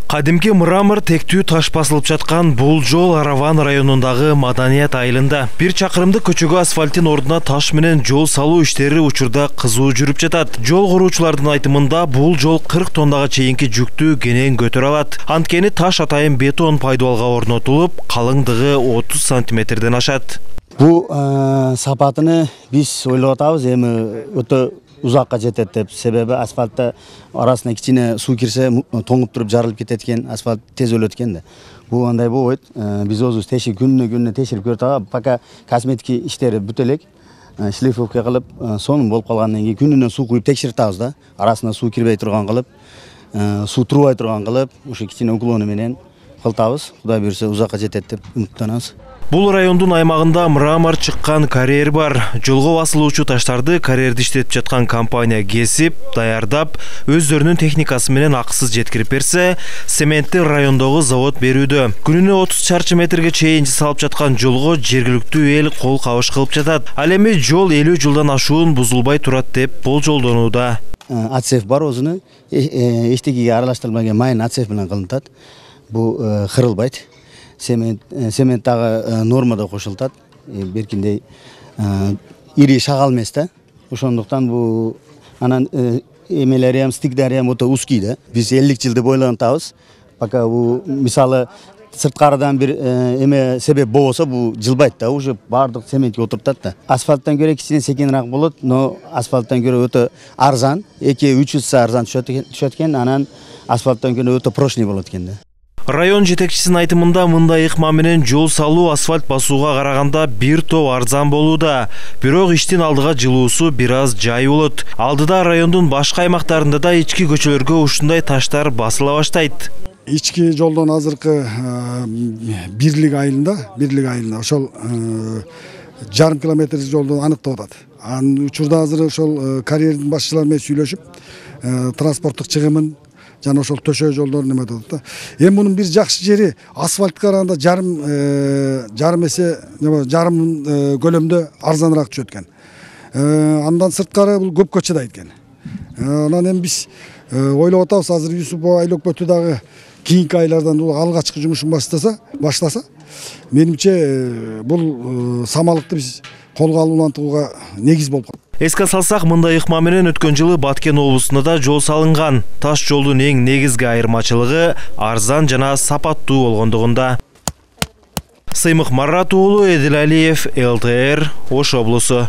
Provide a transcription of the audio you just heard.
Кадимки мрамор тектүү таш басылып жаткан бул жол Араван районундагы Маданият айылында. Бир чакырымдык көчөгө асфальттын ордуна таш менен жол салуу иштери учурда кызуу жүрүп жатат. Жол куруучулардын айтымында бул жол 40 тоннага чейинки жүктү кенен көтөрө алат. Анткени таш атайын бетон пайдубалга орнотулуп, калыңдыгы 30 сантиметрден ашат. Бул сапатыны биз ойлоп атабыз, эми өтө узакка жетет деп. Себеби асфальтта арасына кичине суу кирсе тоңуп туруп жарылып кетет экен, асфальт тез өлөт экен да. Бул андай болбойт. Биз өзүбүз күнүнө текшерип көрүп атабыз. Пока косметика иштери бүтө элек, шлифовка кылып, сонун болуп калгандан кийин күнүнө суу куюп текшерип атабыз да. Арасына суу кирбей турган кылып, суу турбай турган кылып, ошо кичине уклону менен кылтабыз. Кудай буйрса узакка жетет деп үмүттөнөбүз. Бул райондун аймагында мрамор чыккан карьер бар. Жолго басылуучу таштарды карьерди иштетип жаткан компания кесип, даярдап, өздөрүнүн техникасы менен акысыз жеткирип берсе, цементти райондогу завод берүүдө. Күнүнө 30 чарчы метрге чейин жасалып жаткан жолго жергиликтүү эл кол кабыш кылып жатат. Ал эми жол 50 жылдан ашуун бузулбай турат деп болжолдонууда. Ацеф бар өзүнө, эчтекеге аралаштырылбаган майын ацеф менен кылынат. Бул кырылбайт. Цемент дагы нормада кошултат. Беркиндей ири шагал эмес да. Ошондуктан бул анан эмелери ham, стиктери ham өтө узкий да. Биз 50 жылды бойлонуп атабыз. Пока бул мисалы сырткарыдан бир эме себеп болбосо бул жылбайт да, уже баардык цементке отуртат да. Асфальттан көрө кичине секенирээк болот, но асфальттан көрө өтө арзан, 2-3 есе арзан түшөт экен, анан асфальттан көрө өтө прочный болот экен да. Район жетекчисинин айтымында мындай ыкма менен жол салуу асфальт басууга караганда бир топ арзан болууда. Бирок иштин алдыга жылуусу бир аз жай болот. Алдыда райондун башка аймактарында да ички көчөлөргө ушундай таштар басыла баштайт. Ички жолдон азыркы бирлик айылында ошол 1,5 километр жолду аныктап атат. Анын учурда азыр ошол карьердин башчылары менен сүйлөшүп, транспорттук чыгымын жана ошол төшөө жолдорун эме атат да. Эми мунун бир жакшы жери асфальтка караганда жарым көлөмдө арзаныраак түшөт экен. Андан сырткары бул көпкө чыдайт экен. Анан эми биз ойлоп атабыз, азыр Юсупов айлык көтү дагы кийинки айлардан алгачкы жумушун баштаса, менимче бул самалыкты биз колго алуулантууга негиз болуп калат. Эске салсак, мындай ыкма менен өткөн жылы Баткен облусунда да жол салынган. Таш жолдун эң негизги айырмачылыгы арзан жана сапаттуу болгондугунда. Сыймык Марат уулу, Эдил Алиев, ЛТР, Ош облусу.